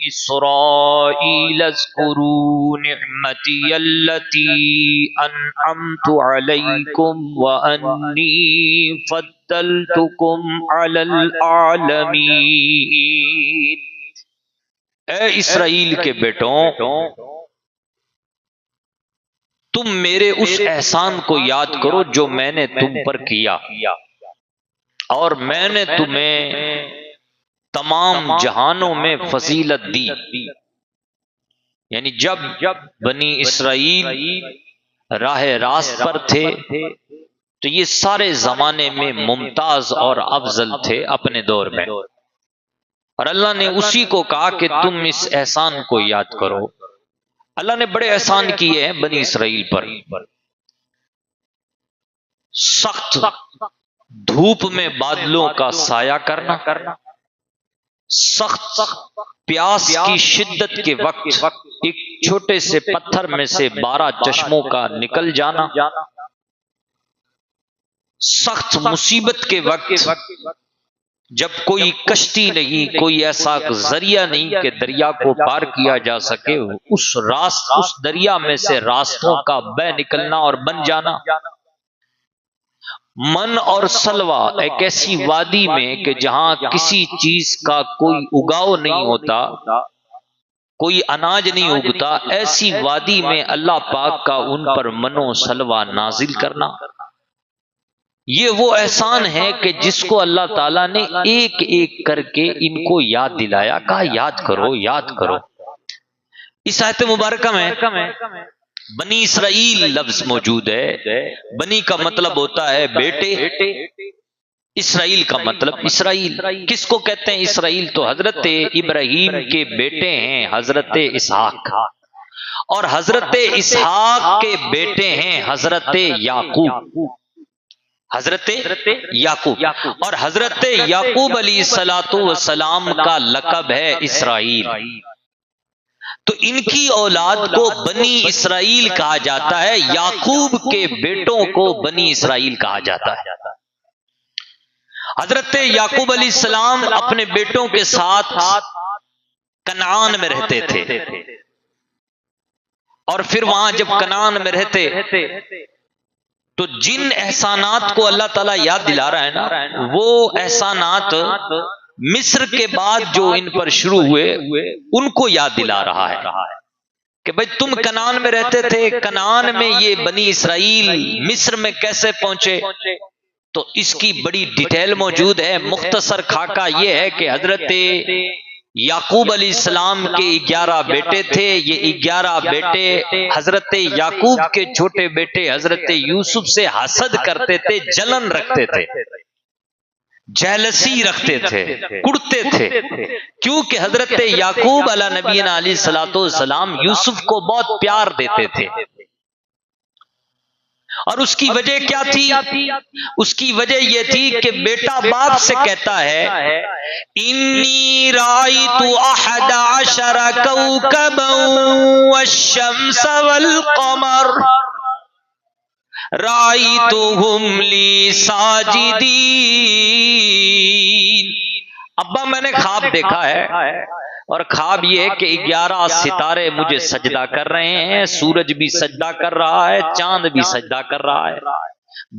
إسرائيل اذكروا نعمتي التي أنعمت عليكم وأني فضلتكم على العالمين۔ اے اسرائیل کے بیٹوں، تم میرے اس احسان کو یاد کرو جو میں نے تم پر کیا، اور میں نے تمہیں تمام جہانوں میں فضیلت دی۔ یعنی جب بنی اسرائیل راہ راست پر تھے تو یہ سارے زمانے میں ممتاز اور افضل تھے اپنے دور میں، اور اللہ نے اسی کو کہا کہ تم اس احسان کو یاد کرو۔ اللہ نے بڑے احسان کیے ہیں بنی اسرائیل پر۔ سخت دھوپ میں بادلوں کا سایہ کرنا، سخت پیاس کی شدت کے وقت ایک چھوٹے سے پتھر میں سے 12 چشموں کا نکل جانا، سخت مصیبت کے وقت جب کوئی کشتی نہیں، کوئی ایسا ذریعہ نہیں کہ دریا کو پار کیا جا سکے، اس دریا میں سے راستوں کا بہ نکلنا اور بن جانا۔ من اور سلوا، ایک ایسی وادی میں کہ جہاں کسی چیز کا کوئی اگاؤ نہیں ہوتا، کوئی اناج نہیں اگتا، ایسی وادی میں اللہ پاک کا ان پر من و سلوا نازل کرنا، یہ وہ احسان ہے کہ جس کو اللہ تعالیٰ نے ایک ایک کر کے ان کو یاد دلایا، کہا یاد کرو یاد کرو۔ اس آیت مبارکہ میں بنی اسرائیل لفظ موجود ہے۔ بنی کا مطلب ہوتا ہے بیٹے، اسرائیل کا مطلب اسرائیل۔ کس کو کہتے ہیں اسرائیل؟ تو حضرت ابراہیم کے بیٹے ہیں حضرت اسحاق، اور حضرت اسحاق کے بیٹے ہیں حضرت یعقوب، حضرت یعقوب، اور حضرت یعقوب علیہ السلام کا لقب ہے اسرائیل۔ تو ان کی اولاد کو بنی اسرائیل کہا جاتا ہے، یعقوب کے بیٹوں کو بنی اسرائیل کہا جاتا ہے۔ حضرت یعقوب علیہ السلام اپنے بیٹوں کے ساتھ کنعان میں رہتے تھے، اور پھر وہاں جب کنعان میں رہتے تو جن احسانات کو اللہ تعالیٰ یاد دلا رہا ہے نا، وہ احسانات مصر کے بعد جو ان پر شروع ہوئے ان کو یاد دلا رہا ہے کہ بھئی تم کنعان میں رہتے تھے، کنعان میں یہ بنی اسرائیل مصر میں کیسے پہنچے؟ تو اس کی بڑی ڈیٹیل موجود ہے۔ مختصر خاکہ یہ ہے کہ حضرت یعقوب علیہ السلام کے 11 بیٹے تھے، یہ 11 بیٹے حضرت یعقوب کے چھوٹے بیٹے حضرت یوسف سے حسد کرتے تھے، جلن رکھتے تھے، جیلسی رکھتے تھے، کڑتے تھے، کیونکہ حضرت یعقوب علیہ نبینا علیہ السلام یوسف کو بہت پیار دیتے تھے۔ اور اس کی وجہ کیا تھی؟ اس کی وجہ یہ تھی کہ بیٹا باپ سے کہتا ہے انی رأیت 11 کوکبا والشمس والقمر رأیتهم لی ساجدین۔ ابا میں نے خواب دیکھا ہے، اور خواب یہ ہے کہ 11 ستارے مجھے سجدہ کر رہے ہیں، سورج بھی سجدہ کر رہا ہے، چاند بھی سجدہ کر رہا ہے۔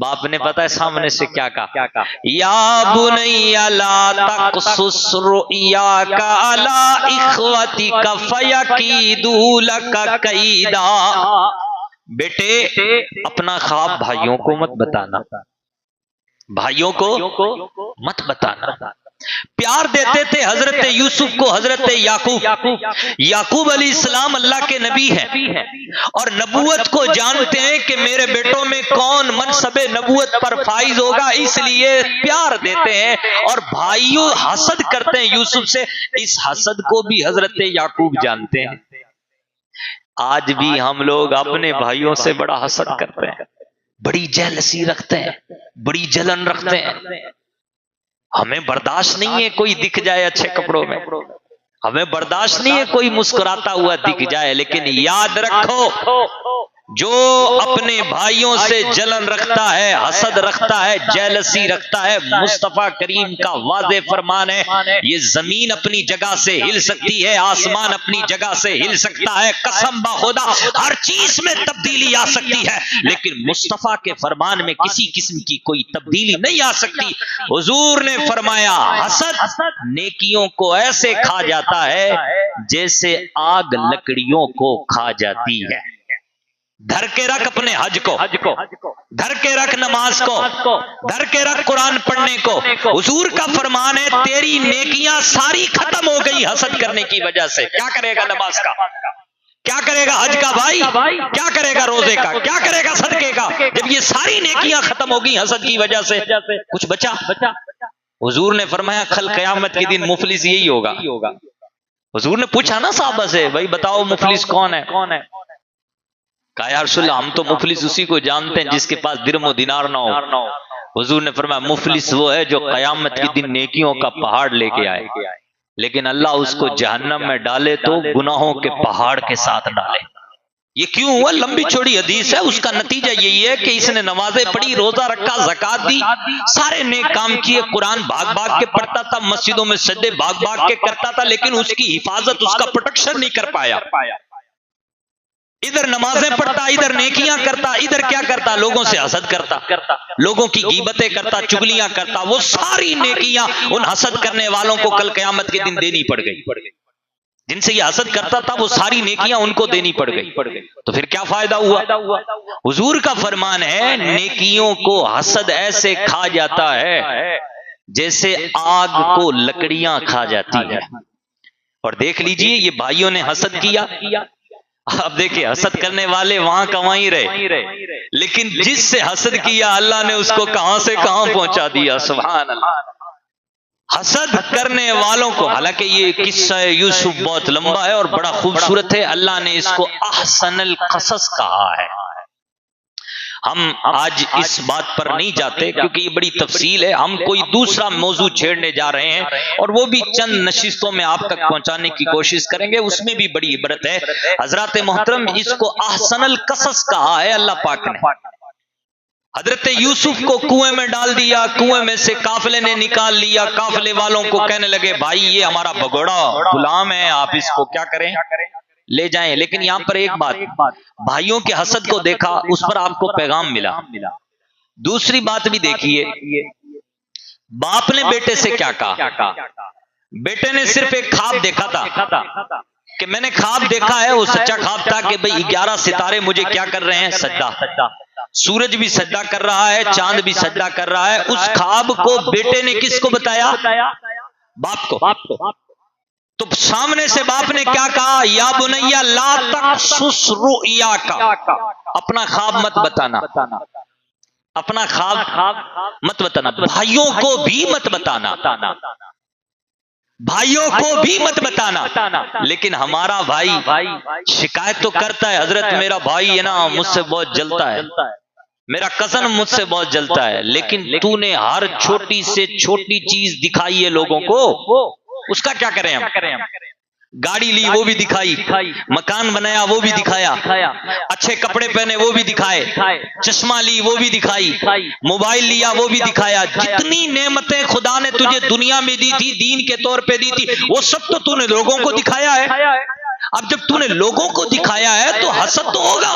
باپ نے پتہ ہے سامنے سے کیا کہا؟ یا بنی لا تقصص رؤیاک علی اخوتک فیکیدوا لک کیدا۔ بیٹے اپنا خواب بھائیوں کو مت بتانا، بھائیوں کو مت بتانا۔ پیار دیتے تھے حضرت یوسف کو حضرت یعقوب۔ یعقوب علیہ السلام اللہ کے نبی ہیں، اور نبوت کو جانتے ہیں کہ میرے بیٹوں میں کون منصب نبوت پر فائز ہوگا، اس لیے پیار دیتے ہیں، اور بھائیوں حسد کرتے ہیں یوسف سے۔ اس حسد کو بھی حضرت یعقوب جانتے ہیں۔ آج بھی ہم لوگ اپنے بھائیوں سے بڑا حسد کرتے ہیں، بڑی جیلسی رکھتے ہیں، بڑی جلن رکھتے ہیں۔ ہمیں برداشت نہیں ہے کوئی دکھ جائے اچھے کپڑوں میں، ہمیں برداشت نہیں ہے کوئی مسکراتا ہوا دکھ جائے، لیکن یاد رکھو جو اپنے بھائیوں سے جلن رکھتا ہے، حسد رکھتا ہے، جیلسی رکھتا ہے، مصطفیٰ کریم کا واضح فرمان ہے یہ زمین اپنی جگہ سے ہل سکتی ہے، آسمان اپنی جگہ سے ہل سکتا ہے، قسم بخدا ہر چیز میں تبدیلی آ سکتی ہے، لیکن مصطفیٰ کے فرمان میں کسی قسم کی کوئی تبدیلی نہیں آ سکتی۔ حضور نے فرمایا حسد نیکیوں کو ایسے کھا جاتا ہے جیسے آگ لکڑیوں کو کھا جاتی ہے۔ دھر کے رکھ اپنے حج کو، دھر کے رکھ نماز کو، دھر کے رکھ قرآن پڑھنے کو۔ حضور کا فرمان ہے تیری نیکیاں ساری ختم ہو گئی حسد کرنے کی وجہ سے۔ کیا کرے گا نماز کا، کیا کرے گا حج کا بھائی، کیا کرے گا روزے کا، کیا کرے گا صدقے کا، جب یہ ساری نیکیاں ختم ہو گئی حسد کی وجہ سے کچھ بچا؟ حضور نے فرمایا کل قیامت کے دن مفلس یہی ہوگا۔ حضور نے پوچھا نا صحابہ سے بھائی بتاؤ مفلس کون ہے؟ کہا یا رسول اللہ ہم تو مفلس اسی کو جانتے ہیں جس کے پاس درم و دینار نہ ہو۔ حضور نے فرمایا مفلس وہ ہے جو قیامت کے دن نیکیوں کا پہاڑ لے کے آئے، لیکن اللہ اس کو جہنم میں ڈالے تو گناہوں کے پہاڑ کے ساتھ ڈالے۔ یہ کیوں ہوا؟ لمبی چوڑی حدیث ہے، اس کا نتیجہ یہی ہے کہ اس نے نمازیں پڑھی، روزہ رکھا، زکات دی، سارے نیک کام کیے، قرآن بھاگ بھاگ کے پڑھتا تھا، مسجدوں میں سجدے بھاگ بھاگ کے کرتا تھا، لیکن اس کی حفاظت، اس کا پروٹیکشن نہیں کر پایا۔ ادھر نمازیں پڑھتا، ادھر نیکیاں کرتا، ادھر کیا کرتا؟ لوگوں سے حسد کرتا، لوگوں کی غیبتیں کرتا، چگلیاں کرتا۔ وہ ساری نیکیاں ان حسد کرنے والوں کو کل قیامت کے دن دینی پڑ گئی۔ جن سے یہ حسد کرتا تھا وہ ساری نیکیاں ان کو دینی پڑ گئی، تو پھر کیا فائدہ ہوا؟ حضور کا فرمان ہے نیکیوں کو حسد ایسے کھا جاتا ہے جیسے آگ کو لکڑیاں کھا جاتی ہیں۔ اور دیکھ لیجئے یہ بھائیوں نے حسد کیا، اب دیکھیں حسد کرنے والے وہاں کا وہیں رہے، لیکن جس سے حسد کیا اللہ نے اس کو کہاں سے کہاں پہنچا دیا۔ سبحان اللہ۔ حسد کرنے والوں کو، حالانکہ یہ قصہ یوسف بہت لمبا ہے اور بڑا خوبصورت ہے، اللہ نے اس کو احسن القصص کہا ہے۔ ہم آج اس بات پر نہیں جاتے کیونکہ یہ بڑی تفصیل ہے، ہم کوئی دوسرا موضوع چھیڑنے جا رہے ہیں اور وہ بھی چند نشستوں میں آپ تک پہنچانے کی کوشش کریں گے، اس میں بھی بڑی عبرت ہے۔ حضرات محترم اس کو احسن القصص کہا ہے اللہ پاک نے۔ حضرت یوسف کو کنویں میں ڈال دیا، کنویں میں سے قافلے نے نکال لیا، قافلے والوں کو کہنے لگے بھائی یہ ہمارا بگوڑا غلام ہے، آپ اس کو کیا کریں لے جائیں۔ لیکن یہاں پر ایک بات، بھائیوں کے حسد کو دیکھا، اس پر آپ کو پیغام ملا۔ دوسری بات بھی دیکھیے، باپ نے بیٹے سے کیا کہا؟ بیٹے نے صرف ایک خواب دیکھا تھا کہ میں نے خواب دیکھا ہے، وہ سچا خواب تھا کہ بھئی 11 ستارے مجھے کیا کر رہے ہیں؟ سجدہ۔ سورج بھی سجدہ کر رہا ہے، چاند بھی سجدہ کر رہا ہے۔ اس خواب کو بیٹے نے کس کو بتایا؟ باپ کو۔ تو سامنے سے باپ نے کیا کہا؟ یا بنیا لا تقصص رؤیاک، اپنا خواب مت بتانا، اپنا خواب مت بتانا، بھائیوں کو بھی مت بتانا، بھائیوں کو بھی مت بتانا۔ لیکن ہمارا بھائی شکایت تو کرتا ہے، حضرت میرا بھائی ہے نا مجھ سے بہت جلتا ہے، میرا کزن مجھ سے بہت جلتا ہے، لیکن تو نے ہر چھوٹی سے چھوٹی چیز دکھائی ہے لوگوں کو، اس کا کیا کریں ہم؟ گاڑی لی وہ بھی دکھائی، مکان بنایا وہ بھی دکھایا، اچھے کپڑے پہنے وہ بھی دکھائے، چشمہ لی وہ بھی دکھائی، موبائل لیا وہ بھی دکھایا۔ جتنی نعمتیں خدا نے تجھے دنیا میں دی تھی، دین کے طور پہ دی تھی، وہ سب تو نے لوگوں کو دکھایا ہے۔ اب جب نے لوگوں کو دکھایا ہے تو حسد تو ہوگا۔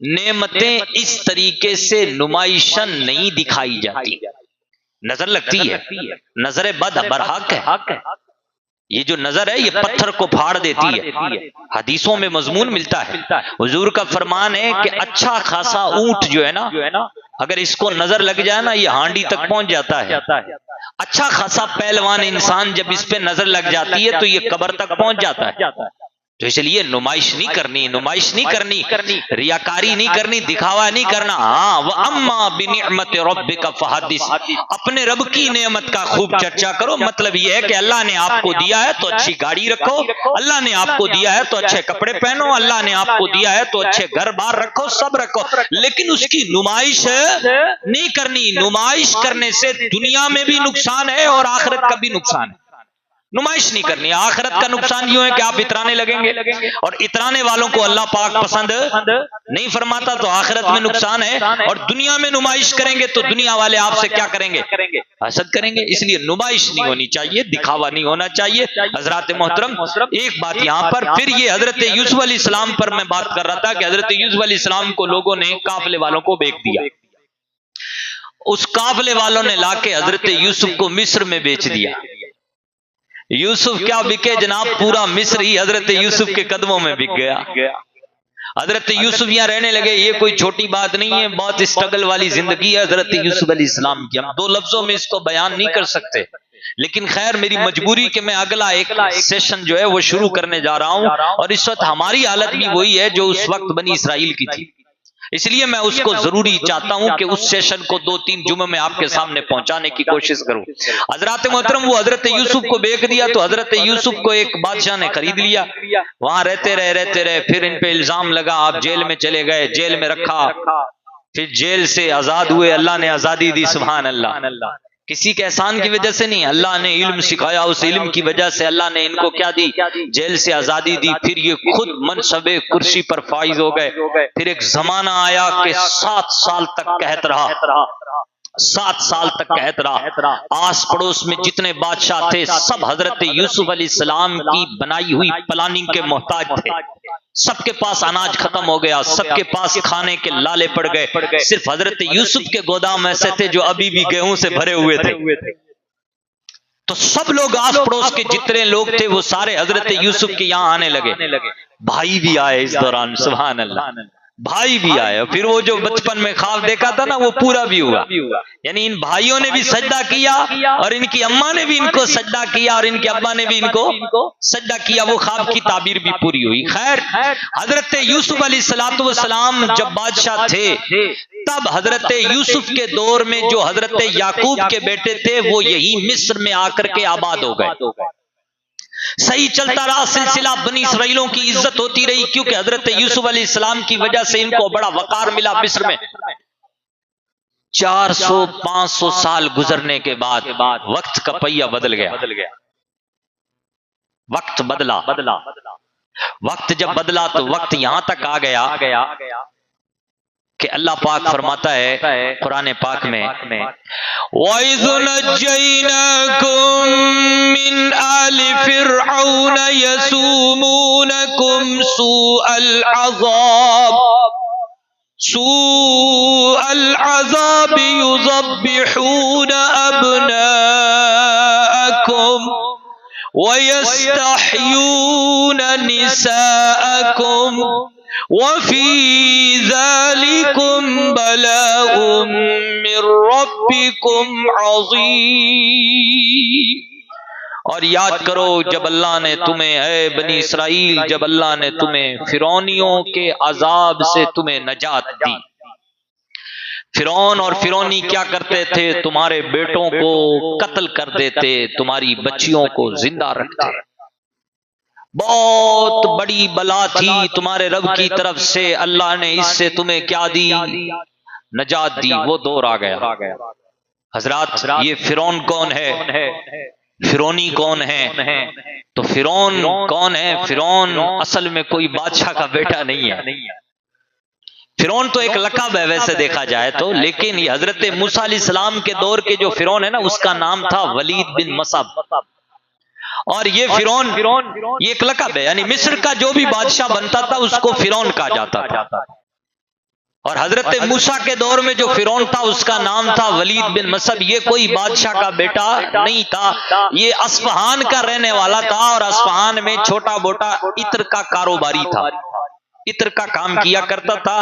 نعمتیں اس طریقے سے نمائشن نہیں دکھائی جاتی، نظر لگتی ہے، نظر بد برحق ہے۔ یہ جو نظر ہے یہ پتھر کو پھاڑ دیتی ہے، حدیثوں میں مضمون ملتا ہے۔ حضور کا فرمان ہے کہ اچھا خاصا اونٹ جو ہے نا، اگر اس کو نظر لگ جائے نا یہ ہانڈی تک پہنچ جاتا ہے۔ اچھا خاصا پہلوان انسان جب اس پہ نظر لگ جاتی ہے تو یہ قبر تک پہنچ جاتا ہے۔ تو اس لیے نمائش نہیں کرنی، نمائش نہیں کرنی، ریاکاری نہیں کرنی، دکھاوا نہیں کرنا۔ ہاں وَأَمَّا بِنِعْمَةِ رَبِّكَ فَحَدِّثْ، اپنے رب کی نعمت کا خوب چرچا کرو۔ مطلب یہ ہے کہ اللہ نے آپ کو دیا ہے تو اچھی گاڑی رکھو، اللہ نے آپ کو دیا ہے تو اچھے کپڑے پہنو، اللہ نے آپ کو دیا ہے تو اچھے گھر بار رکھو، سب رکھو، لیکن اس کی نمائش نہیں کرنی۔ نمائش کرنے سے دنیا میں بھی نقصان ہے اور آخرت کا بھی نقصان ہے۔ نمائش نہیں کرنی. آخرت کا نقصان یوں ہے کہ آپ اترانے لگیں گے اور اترانے والوں کو اللہ پاک پسند نہیں فرماتا تو آخرت میں نقصان ہے. اور دنیا میں نمائش کریں گے تو دنیا والے آپ سے کیا کریں گے؟ حسد کریں گے. اس لیے نمائش نہیں ہونی چاہیے, دکھاوا نہیں ہونا چاہیے. حضرات محترم ایک بات یہاں پر پھر یہ حضرت یوسف علیہ السلام پر میں بات کر رہا تھا کہ حضرت یوسف علیہ السلام کو لوگوں نے قافلے والوں کو بیچ دیا. اس قافلے والوں نے لا کے حضرت یوسف کو مصر میں بیچ دیا. یوسف کیا بکے جناب, پورا مصر ہی حضرت یوسف کے قدموں میں بک گیا. حضرت یوسف یہاں رہنے لگے. یہ کوئی چھوٹی بات نہیں ہے, بہت اسٹرگل والی زندگی ہے حضرت یوسف علیہ السلام کی. ہم دو لفظوں میں اس کو بیان نہیں کر سکتے, لیکن خیر میری مجبوری کہ میں اگلا ایک سیشن جو ہے وہ شروع کرنے جا رہا ہوں, اور اس وقت ہماری حالت بھی وہی ہے جو اس وقت بنی اسرائیل کی تھی. اس لیے میں اس کو ضروری چاہتا ہوں کہ اس سیشن کو 2-3 جمعوں میں آپ کے سامنے پہنچانے کی کوشش کروں. حضرات محترم وہ حضرت یوسف کو بیچ دیا تو حضرت یوسف کو ایک بادشاہ نے خرید لیا. وہاں رہتے رہے پھر ان پہ الزام لگا, آپ جیل میں چلے گئے, جیل میں رکھا, پھر جیل سے آزاد ہوئے, اللہ نے آزادی دی. سبحان اللہ. کسی کے احسان کی وجہ سے نہیں, اللہ نے علم سکھایا, اس علم کی وجہ سے اللہ نے ان کو کیا دی؟ جیل سے آزادی دی. پھر یہ خود منصب کرسی پر فائز ہو گئے. پھر ایک زمانہ آیا کہ 7 سال تک قحط رہا. 7 سال تک قحط رہا. آس پڑوس میں جتنے بادشاہ تھے سب حضرت یوسف علیہ السلام کی بنائی ہوئی پلاننگ کے محتاج تھے. سب کے پاس اناج ختم ہو گیا, سب کے پاس کھانے کے لالے پڑ گئے. صرف حضرت یوسف کے گودام ایسے تھے جو ابھی بھی گیہوں سے بھرے ہوئے تھے. تو سب لوگ آس پڑوس کے جتنے لوگ تھے وہ سارے حضرت یوسف کے یہاں آنے لگے. بھائی بھی آئے اس دوران. سبحان اللہ. بھائی بھی آئے. پھر وہ جو بچپن میں خواب دیکھا تھا نا وہ پورا بھی ہوا. یعنی ان بھائیوں نے بھی سجدہ کیا اور ان کی اماں نے بھی ان کو سجدہ کیا اور ان کے ابا نے بھی ان کو سجدہ کیا. وہ خواب کی تعبیر بھی پوری ہوئی. خیر حضرت یوسف علیہ السلام جب بادشاہ تھے تب حضرت یوسف کے دور میں جو حضرت یعقوب کے بیٹے تھے وہ یہی مصر میں آ کر کے آباد ہو گئے. صحیح چلتا رہا سلسلہ. بنی اسرائیلوں کی عزت ہوتی رہی کیونکہ حضرت یوسف علیہ السلام کی وجہ سے ان کو بڑا وقار ملا مصر میں. 400-500 سال گزرنے کے بعد وقت کا پہیہ بدل گیا. وقت بدلا. وقت جب بدلا تو وقت یہاں تک آ گیا کہ اللہ پاک فرماتا ہے قرآن پاک میں وَإِذْ نَجَّيْنَاكُمْ مِنْ آلِ فِرْعَوْنَ يَسُومُونَكُمْ سوء العذاب يذبحون أبناءكم ويستحيون نساءكم وفي ذلكم بلاء من ربكم عظيم. اور یاد کرو جب اللہ نے تمہیں اے بنی اسرائیل جب اللہ نے تمہیں فرعونیوں کے عذاب سے تمہیں نجات دی. فرعون اور فرعونی کیا کرتے تھے؟ تمہارے بیٹوں کو قتل کر دیتے, تمہاری بچیوں کو زندہ رکھتے. بہت بڑی بلا تھی تمہارے رب کی طرف سے. اللہ نے اس سے تمہیں کیا دی؟ نجات دی. وہ دور آ گیا. حضرات یہ فرعون کون ہے؟ فرعونی کون ہے؟ تو فرعون کون ہے؟ فرعون اصل میں کوئی بادشاہ کا بیٹا نہیں ہے. فرعون تو ایک لقب ہے ویسے دیکھا جائے تو, لیکن یہ حضرت موسیٰ علیہ السلام کے دور کے جو فرعون ہے نا اس کا نام تھا ولید بن مصعب. اور یہ فرعون یہ ایک لقب ہے, یعنی مصر کا جو بھی بادشاہ بنتا تھا اس کو فرعون کہا جاتا تھا. اور حضرت موسیٰ کے دور میں جو فرعون تھا اس کا نام تھا ولید بن مصعب. یہ کوئی بادشاہ کا بیٹا نہیں تھا, یہ اصفہان کا رہنے والا تھا اور اصفہان میں چھوٹا موٹا عطر کا کاروباری تھا, عطر کا کام کیا کرتا تھا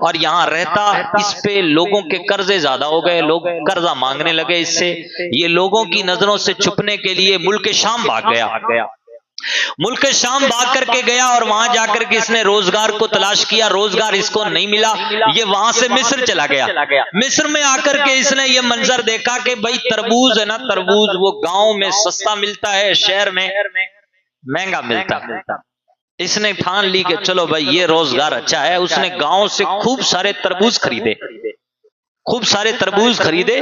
اور یہاں رہتا. اس پہ لوگوں کے قرضے زیادہ ہو گئے, لوگ قرضہ مانگنے لگے اس سے. یہ لوگوں کی نظروں سے چھپنے کے لیے ملک شام بھاگ گیا. ملک شام بھاگ کر کے گیا اور وہاں جا کر کے اس نے روزگار کو تلاش کیا. روزگار اس کو نہیں ملا. یہ وہاں سے مصر چلا گیا. مصر میں آ کر کے اس نے یہ منظر دیکھا کہ بھائی تربوز ہے نا, تربوز وہ گاؤں میں سستا ملتا ہے, شہر میں مہنگا ملتا. اس نے ٹھان لی کہ چلو بھائی یہ روزگار اچھا ہے. اس نے گاؤں سے خوب سارے تربوز خریدے خوب سارے تربوز خریدے.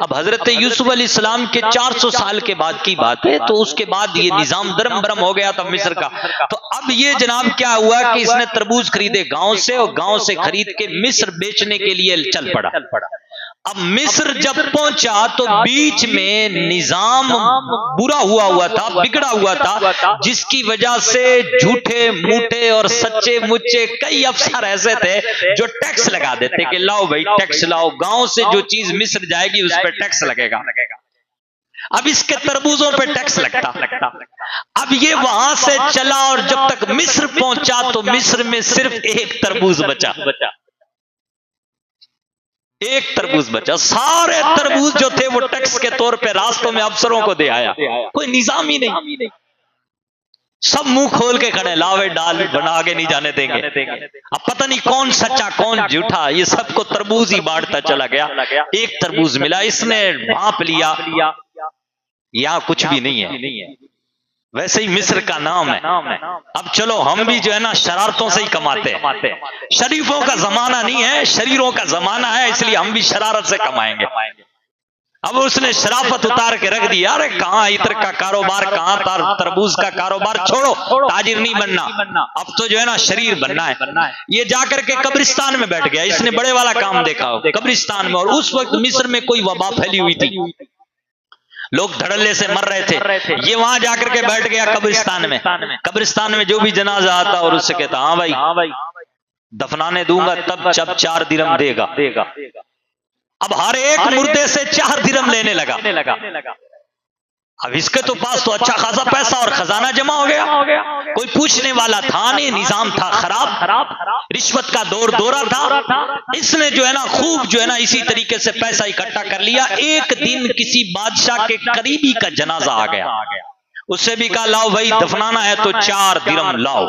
اب حضرت یوسف علیہ السلام کے 400 سال کے بعد کی بات ہے، تو اس کے بعد یہ نظام درم برم ہو گیا تھا مصر کا. تو اب یہ جناب کیا ہوا کہ اس نے تربوز خریدے گاؤں سے، اور گاؤں سے خرید کے مصر بیچنے کے لیے چل پڑا. اب مصر جب پہنچا تو بیچ میں نظام برا ہوا تھا، بگڑا ہوا تھا، جس کی وجہ سے جھوٹے موٹے اور سچے مچے کئی افسر ایسے تھے جو ٹیکس لگا دیتے کہ لاؤ بھائی ٹیکس لاؤ، گاؤں سے جو چیز مصر جائے گی اس پہ ٹیکس لگے گا. اب اس کے تربوزوں پہ ٹیکس لگتا. اب یہ وہاں سے چلا اور جب تک مصر پہنچا تو مصر میں صرف ایک تربوز بچا. ایک تربوز بچا. سارے تربوز جو تھے وہ ٹیکس کے طور پہ راستوں میں افسروں کو دے آیا. کوئی نظام ہی نہیں. سب منہ کھول کے کھڑے، لاوے ڈال بنا کے نہیں جانے دیں گے. اب پتہ نہیں کون سچا کون جھوٹا، یہ سب کو تربوز ہی بانٹتا چلا گیا. ایک تربوز ملا، اس نے بھانپ لیا، یہاں کچھ بھی نہیں ہے. ویسے ہی مصر کا نام ہے. اب چلو ہم بھی جو ہے نا شرارتوں سے ہی کماتے ہیں. شریفوں کا زمانہ نہیں ہے، شریروں کا زمانہ ہے، اس لیے ہم بھی شرارت سے کمائیں گے. اب اس نے شرافت اتار کے رکھ دیا، ارے کہاں عطر کا کاروبار، کہاں تربوز کا کاروبار، چھوڑو، تاجر نہیں بننا، اب تو جو ہے نا شریر بننا ہے. یہ جا کر کے قبرستان میں بیٹھ گیا. اس نے بڑے والا کام دیکھا ہو قبرستان میں. اور اس وقت مصر میں کوئی وبا پھیلی ہوئی تھی، لوگ دھڑلے سے مر رہے تھے. یہ وہاں جا کر کے بیٹھ گیا قبرستان میں. قبرستان میں جو بھی جنازہ آتا اور اس سے کہتا ہاں بھائی دفنانے دوں گا تب جب 4 درہم دے گا. اب ہر ایک مردے سے 4 درہم لینے لگا. اب اس کے تو پاس تو اچھا خاصا پیسہ اور خزانہ جمع ہو گیا. کوئی پوچھنے والا تھا نہیں، نظام تھا خراب، رشوت کا دورہ تھا. اس نے جو ہے نا خوب جو ہے نا اسی طریقے سے پیسہ اکٹھا کر لیا. ایک دن کسی بادشاہ کے قریبی کا جنازہ آ گیا. اس سے بھی کہا لاؤ بھائی دفنانا ہے تو 4 درہم لاؤ.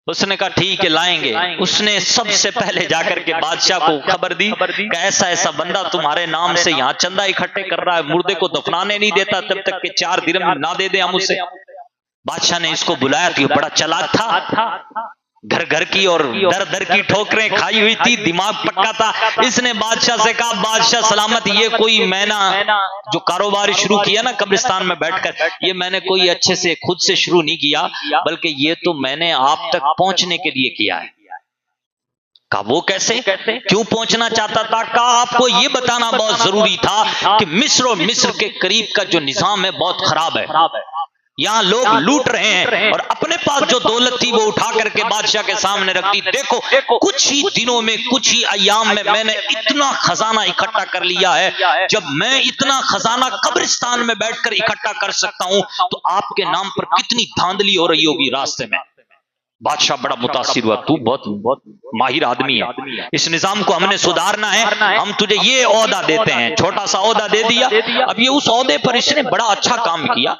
اس نے کہا ٹھیک ہے لائیں گے. اس نے سب سے پہلے جا کر کے بادشاہ کو خبر دی کہ ایسا بندہ تمہارے نام سے یہاں چندہ اکٹھے کر رہا ہے، مردے کو دفنانے نہیں دیتا جب تک کہ 4 درہم نہ دے دیں ہم اسے. بادشاہ نے اس کو بلایا تو یہ بڑا چلاک تھا، گھر کی اور در کی ٹھوکریں کھائی ہوئی تھی، دماغ پکا تھا. اس نے بادشاہ سے کہا بادشاہ سلامت، یہ کوئی میں نے جو کاروبار شروع کیا نا قبرستان میں بیٹھ کر، یہ میں نے کوئی اچھے سے خود سے شروع نہیں کیا، بلکہ یہ تو میں نے آپ تک پہنچنے کے لیے کیا ہے. کہا وہ کیسے، کیوں پہنچنا چاہتا تھا؟ کہا آپ کو یہ بتانا بہت ضروری تھا کہ مصر اور مصر کے قریب کا جو نظام ہے بہت خراب ہے. یہاں لوگ لوٹ رہے ہیں اور اپنے پاس جو دولت تھی وہ اٹھا کر کے بادشاہ کے سامنے رکھ دی. دیکھو کچھ ہی دنوں میں، کچھ ہی ایام میں نے اتنا خزانہ اکٹھا کر لیا ہے. جب میں اتنا خزانہ قبرستان میں بیٹھ کر اکٹھا کر سکتا ہوں تو آپ کے نام پر کتنی دھاندلی ہو رہی ہوگی راستے میں. بادشاہ بڑا متاثر ہوا، تو بہت ماہر آدمی ہے، اس نظام کو ہم نے سدھارنا ہے، ہم تجھے یہ عہدہ دیتے ہیں. چھوٹا سا عہدہ دے دیا. اب یہ اس عہدے پر اس نے بڑا اچھا کام کیا،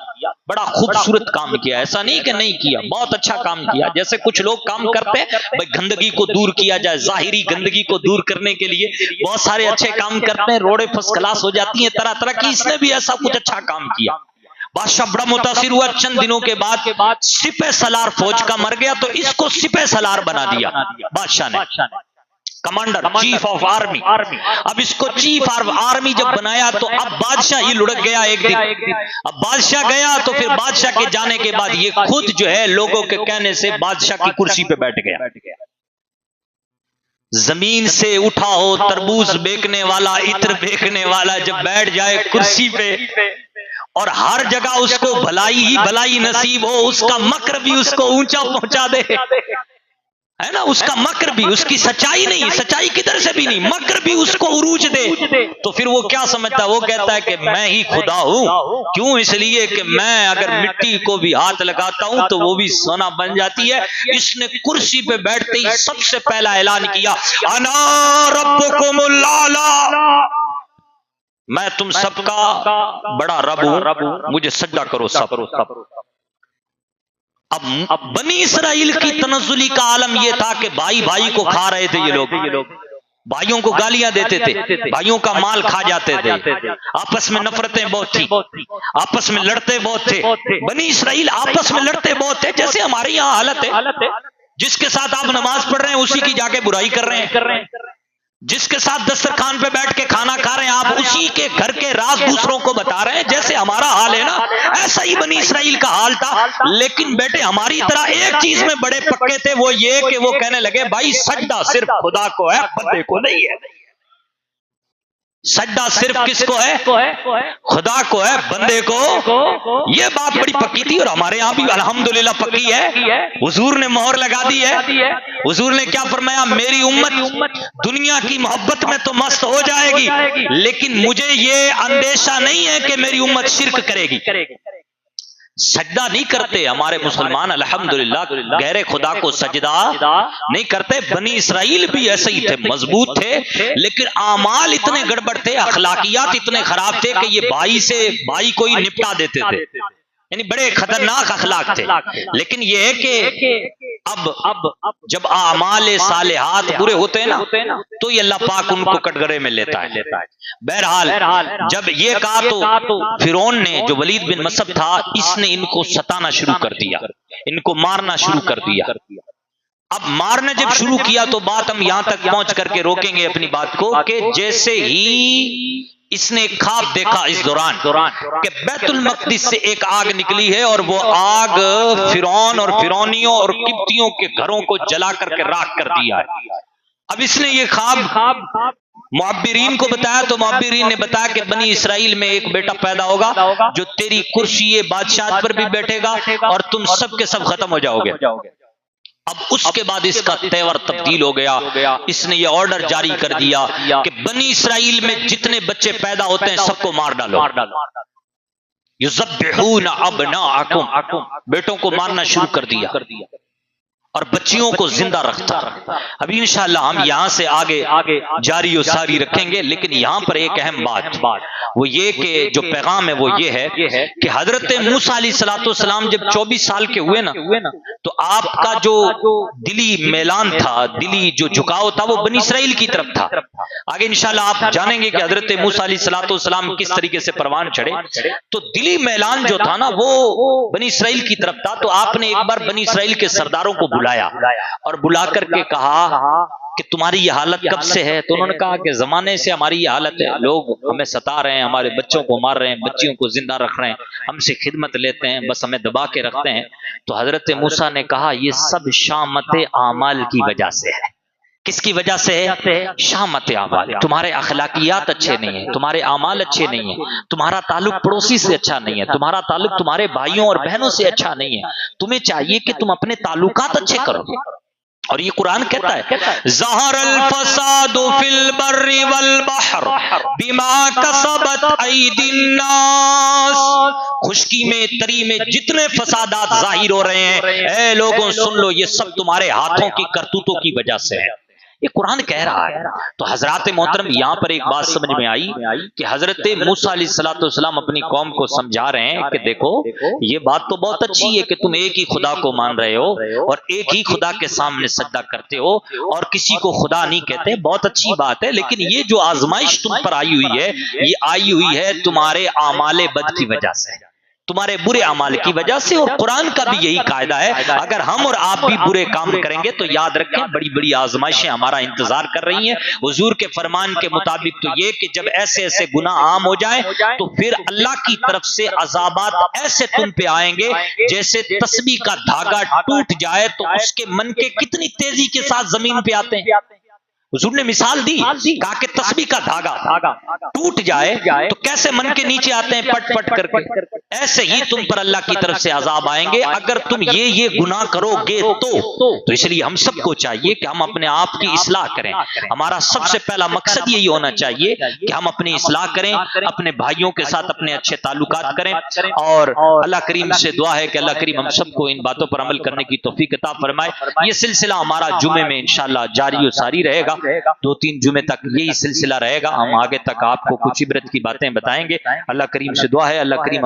بڑا خوبصورت کام کیا. ایسا نہیں کہ نہیں کیا، بہت اچھا کام کیا. جیسے کچھ لوگ کام کرتے ہیں بھائی گندگی کو دور کیا جائے، ظاہری گندگی کو دور کرنے کے لیے بہت سارے اچھے کام کرتے ہیں، روڈیں فرسٹ کلاس ہو جاتی ہیں طرح طرح کی. اس نے بھی ایسا کچھ اچھا کام کیا. بادشاہ بڑا متاثر ہوا. چند دنوں کے بعد سپہ سالار فوج کا مر گیا تو اس کو سپہ سالار بنا دیا بادشاہ نے، کمانڈر، چیف آف آرمی. اب اس کو چیف آف آرمی جب بنایا تو اب بادشاہ ہی لڑک گیا ایک دن. اب بادشاہ گیا تو پھر بادشاہ کے جانے کے بعد یہ خود جو ہے لوگوں کے کہنے سے بادشاہ کی کرسی پہ بیٹھ گیا. زمین سے اٹھا ہو تربوز بیکنے والا، عطر بیکنے والا جب بیٹھ جائے کرسی پہ اور ہر جگہ اس کو بھلائی ہی بھلائی نصیب ہو، اس کا مکر بھی اس کو اونچا پہنچا دے، ہے نا، اس کا مکر بھی، اس کی سچائی نہیں، سچائی کدھر سے بھی نہیں، مکر بھی اس کو عروج دے، تو پھر وہ کیا سمجھتا ہے؟ وہ کہتا ہے کہ میں ہی خدا ہوں. کیوں؟ اس لیے کہ میں اگر مٹی کو بھی ہاتھ لگاتا ہوں تو وہ بھی سونا بن جاتی ہے. اس نے کرسی پہ بیٹھتے ہی سب سے پہلا اعلان کیا، انا ربکم الاعلی، میں تم سب کا بڑا رب ہوں، مجھے سجدہ کرو سب. اب بنی اسرائیل کی تنزلی کا عالم یہ تھا کہ بھائی بھائی کو کھا رہے تھے. یہ لوگ بھائیوں کو گالیاں دیتے تھے، بھائیوں کا مال کھا جاتے تھے، آپس میں نفرتیں بہت تھی، آپس میں لڑتے بہت تھے. بنی اسرائیل آپس میں لڑتے بہت تھے، جیسے ہمارے یہاں حالت ہے، جس کے ساتھ آپ نماز پڑھ رہے ہیں اسی کی جا کے برائی کر رہے ہیں. جس کے ساتھ دسترخوان پہ بیٹھ کے کھانا کھا رہے ہیں آپ اسی کے گھر کے راز دوسروں کو بتا رہے ہیں. جیسے ہمارا حال ہے نا ایسا ہی بنی اسرائیل کا حال تھا. لیکن بیٹے ہماری طرح ایک چیز میں بڑے پکے تھے, وہ یہ کہ وہ کہنے لگے بھائی سجدہ صرف خدا کو ہے, بندے کو نہیں ہے. سجدہ صرف کس کو ہے؟ خدا کو ہے, بندے کو. یہ بات بڑی پکی تھی اور ہمارے یہاں بھی الحمدللہ پکی ہے. حضور نے مہر لگا دی ہے. حضور نے کیا فرمایا؟ میری امت دنیا کی محبت میں تو مست ہو جائے گی, لیکن مجھے یہ اندیشہ نہیں ہے کہ میری امت شرک کرے گی. سجدہ نہیں کرتے ہمارے مسلمان الحمدللہ, غیر خدا کو سجدہ نہیں کرتے. بنی اسرائیل بھی ایسے ہی تھے, مضبوط تھے, لیکن اعمال اتنے گڑبڑ تھے, اخلاقیات اتنے خراب تھے کہ یہ بھائی کو ہی نپٹا دیتے تھے. یعنی بڑے خطرناک اخلاق تھے. لیکن یہ ہے کہ اب جب اعمال صالحات برے ہوتے ہیں نا تو یہ اللہ پاک ان کو کٹگرے میں لیتا ہے. بہرحال جب یہ کہا تو فرعون نے, جو ولید بن مصعب تھا, اس نے ان کو ستانا شروع کر دیا, ان کو مارنا شروع کر دیا. اب مارنا جب شروع کیا تو بات ہم یہاں تک پہنچ کر کے روکیں گے اپنی بات کو کہ جیسے ہی اس نے خواب دیکھا اس دوران کہ بیت المقدس سے ایک آگ نکلی ہے اور وہ آگ فرعون اور فرعونیوں اور قبطیوں کے گھروں کو جلا کر کے راکھ کر دیا ہے. اب اس نے یہ خواب معبرین کو بتایا تو معبرین نے بتایا کہ بنی اسرائیل میں ایک بیٹا پیدا ہوگا جو تیری کرسی بادشاہت پر بھی بیٹھے گا اور تم سب کے سب ختم ہو جاؤ گے. اب اس کے بعد اس کا تیور تبدیل ہو گیا. اس نے یہ آرڈر جاری کر دیا کہ بنی اسرائیل میں جتنے بچے پیدا ہوتے ہیں سب کو مار ڈالو. یذبحون ابناءکم, بیٹوں کو مارنا شروع کر دیا اور بچیوں کو زندہ رکھتا. اب انشاءاللہ ہم یہاں سے آگے جاری و ساری رکھیں گے, لیکن یہاں پر ایک اہم بات وہ یہ کہ جو پیغام ہے وہ یہ ہے کہ حضرت موسیٰ علیہ السلام جب 24 سال کے ہوئے نا تو آپ کا جو دلی میلان تھا, دلی جو جھکاؤ تھا, وہ بنی اسرائیل کی طرف تھا. آگے انشاءاللہ آپ جانیں گے کہ حضرت موسیٰ علیہ السلام کس طریقے سے پروان چڑھے. تو دلی میلان جو تھا نا وہ بنی اسرائیل کی طرف تھا. تو آپ نے ایک بار بنی اسرائیل کے سرداروں کو بلایا اور بلا کر کے کہا کہ تمہاری یہ حالت کب سے ہے؟ تو انہوں نے کہا کہ زمانے سے ہماری یہ حالت ہے, لوگ ہمیں ستا رہے ہیں, ہمارے بچوں کو مار رہے ہیں, بچیوں کو زندہ رکھ رہے ہیں, ہم سے خدمت لیتے ہیں, بس ہمیں دبا کے رکھتے ہیں. تو حضرت موسیٰ نے کہا یہ سب شامت اعمال کی وجہ سے ہے. کس کی وجہ سے ہے؟ شامت اعمال. تمہارے اخلاقیات اچھے نہیں ہیں, تمہارے اعمال اچھے نہیں ہیں, تمہارا تعلق پڑوسی سے اچھا نہیں ہے, تمہارا تعلق تمہارے بھائیوں اور بہنوں سے اچھا نہیں ہے. تمہیں چاہیے کہ تم اپنے تعلقات اچھے کرو. اور یہ قرآن کہتا ہے ظہر الفساد فی البر والبحر بما کسبت ایدی الناس. خشکی میں تری میں جتنے فسادات ظاہر ہو رہے ہیں, اے لوگوں سن لو, یہ سب تمہارے ہاتھوں کی کرتوتوں کی وجہ سے ہے. یہ قرآن کہہ رہا ہے. تو حضرات محترم یہاں پر ایک بات سمجھ میں آئی کہ حضرت موسیٰ علیہ السلام اپنی قوم کو سمجھا رہے ہیں کہ دیکھو یہ بات تو بہت اچھی ہے کہ تم ایک ہی خدا کو مان رہے ہو اور ایک ہی خدا کے سامنے سجدہ کرتے ہو اور کسی کو خدا نہیں کہتے, بہت اچھی بات ہے. لیکن یہ جو آزمائش تم پر آئی ہوئی ہے, یہ آئی ہوئی ہے تمہارے اعمال بد کی وجہ سے, تمہارے برے اعمال کی وجہ سے. اور قرآن کا بھی یہی قاعدہ ہے, اگر ہم اور آپ بھی برے کام کریں گے تو یاد رکھیں بڑی بڑی آزمائشیں ہمارا انتظار کر رہی ہیں. حضور کے فرمان کے مطابق تو یہ کہ جب ایسے ایسے گناہ عام ہو جائیں تو پھر اللہ کی طرف سے عذابات ایسے تم پہ آئیں گے جیسے تسبیح کا دھاگا ٹوٹ جائے تو اس کے من کے کتنی تیزی کے ساتھ زمین پہ آتے ہیں. حضور نے مثال دی, کہا کہ تسبیح کا دھاگا ٹوٹ جائے تو کیسے من کے نیچے آتے ہیں پٹ پٹ کر کے, ایسے ہی تم پر اللہ کی طرف سے عذاب آئیں گے اگر تم یہ گناہ کرو گے تو اس لیے ہم سب کو چاہیے کہ ہم اپنے آپ کی اصلاح کریں. ہمارا سب سے پہلا مقصد یہی ہونا چاہیے کہ ہم اپنی اصلاح کریں, اپنے بھائیوں کے ساتھ اپنے اچھے تعلقات کریں. اور اللہ کریم سے دعا ہے کہ اللہ کریم ہم سب کو ان باتوں پر عمل کرنے کی توفیق عطا فرمائے. یہ سلسلہ ہمارا جمعے میں انشاءاللہ جاری و ساری رہے گا, 2-3 جمعے تک یہی سلسلہ رہے گا. ہم آگے تک آپ کو کچھ عبرت کی باتیں بتائیں گے. اللہ کریم سے دعا ہے اللہ کریم